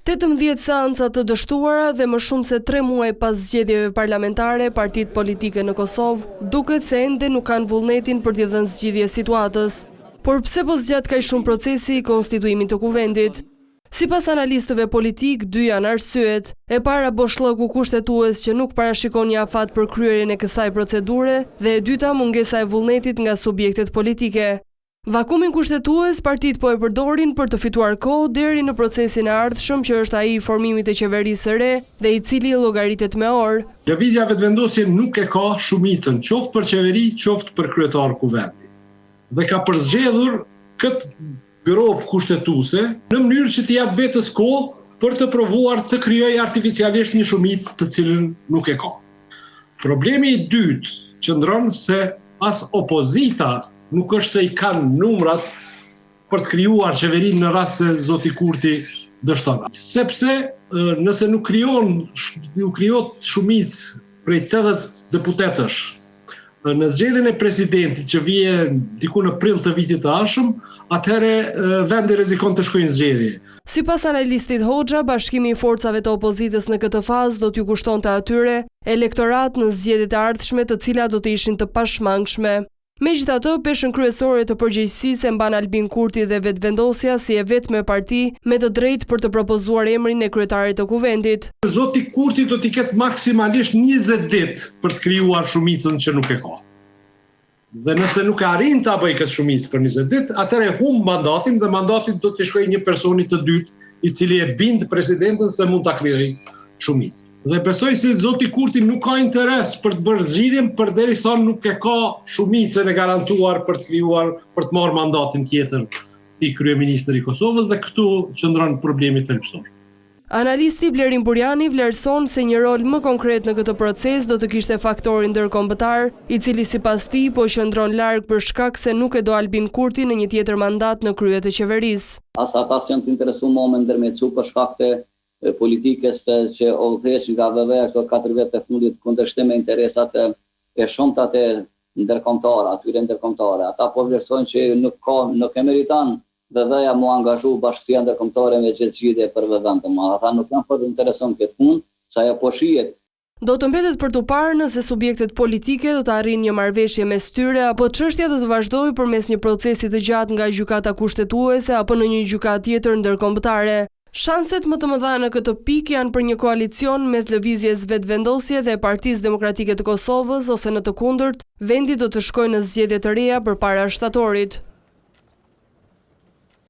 18 seanca të dështuara dhe më shumë se 3 muaj pas zgjedhjeve parlamentare, partitë politike në Kosovë duket se ende nuk kanë vullnetin për t'i dhënë zgjidhje situatës. Por pse po zgjat kaq shumë procesi i konstituimit të kuvendit? Sipas analistëve politik, dy janë arsyet. E para, boshllëku kushtetues që nuk parashikon një afat për kryerjen e kësaj procedure, dhe e dyta, mungesa e vullnetit nga subjektet politike. Vakumin kushtetues, partitë po e përdorin për të fituar kohë deri në procesin e ardhshëm që është ai i formimit të qeverisë së re dhe i cili llogaritet me orë. Lëvizja vetëvendosje nuk e ka shumicën, qoftë për qeveri, qoftë për kryetar kuvendi. Dhe ka përzgjedhur këtë byro kushtetuese në mënyrë që t'i jap vetes kohë për të provuar të krijojë artificialisht një shumicë të cilën nuk e ka. Problemi i dytë qëndron se as opozita nuk është se i kanë numrat për të krijuar qeverinë në rast se zoti Kurti dështon. Sepse nëse nuk krijohet shumicë prej 80 deputetësh në zgjedhjen e presidentit që vije diku në prill të vitit të ardhshëm, atëherë vendi rrezikon të shkojnë zgjedhje. Sipas analistit Hoxha, bashkimi i forcave të opozitës në këtë fazë do t'ju kushtonte atyre elektorat në zgjedhjet e ardhshme, të cilat do të ishin të pashmangshme. Megjithatë, peshën kryesore të përgjegjësisë e mban Albin Kurti dhe vetëvendosja si e vetme parti me të drejtë për të propozuar emrin e kryetarit të kuvendit. Zoti Kurti do t'i ketë maksimalisht 20 ditë për të krijuar shumicën që nuk e ka. Dhe nëse nuk arrin ta bëjë këtë shumicë për 20 ditë, atëherë humb mandatin dhe mandati do t'i shkojë një personi të dytë i cili e bind presidentin se mund ta krijojë shumicën. Dhe besoj se zoti Kurti nuk ka interes për të bërë zgjidhjen përderisa nuk e ka shumicën e garantuar për të krijuar, për të marrë mandatin tjetër si kryeministri i Kosovës, dhe këtu qëndron problemi thelbësor. Analisti Blerin Burjani vlerëson se një rol më konkret në këtë proces do të kishte faktori ndërkombëtar, i cili sipas tij po qëndron larg për shkak se nuk e do Albin Kurti në një tjetër mandat në krye të qeverisë. As ata që janë të interesuar me ndërmjetësu për shkak të politikës që udhëheq nga VV-ja këto 4 vjet të fundit kundërshtim me interesat e shumta të ndërkombëtare. Ata po vlerësojnë që nuk e meriton VV-ja mu angazhu bashkësia ndërkombëtare me gjithë zgjidhje për VV-n. Ata nuk janë për intereson këtë punë, sa ajo po shihet. Do të mbetet për të parë nëse subjektet politike do të arrijnë një marrëveshje mes tyre apo çështja do të vazhdojë përmes një procesi të gjatë nga gjykata kushtetuese apo në një gjykatë tjetër ndërkombëtare. Shanset më të mëdha në këtë pikë janë për një koalicion mes lëvizjes vetëvendosje dhe Partisë Demokratike të Kosovës, ose në të kundërt, vendi do të shkojë në zgjedhje të reja përpara shtatorit.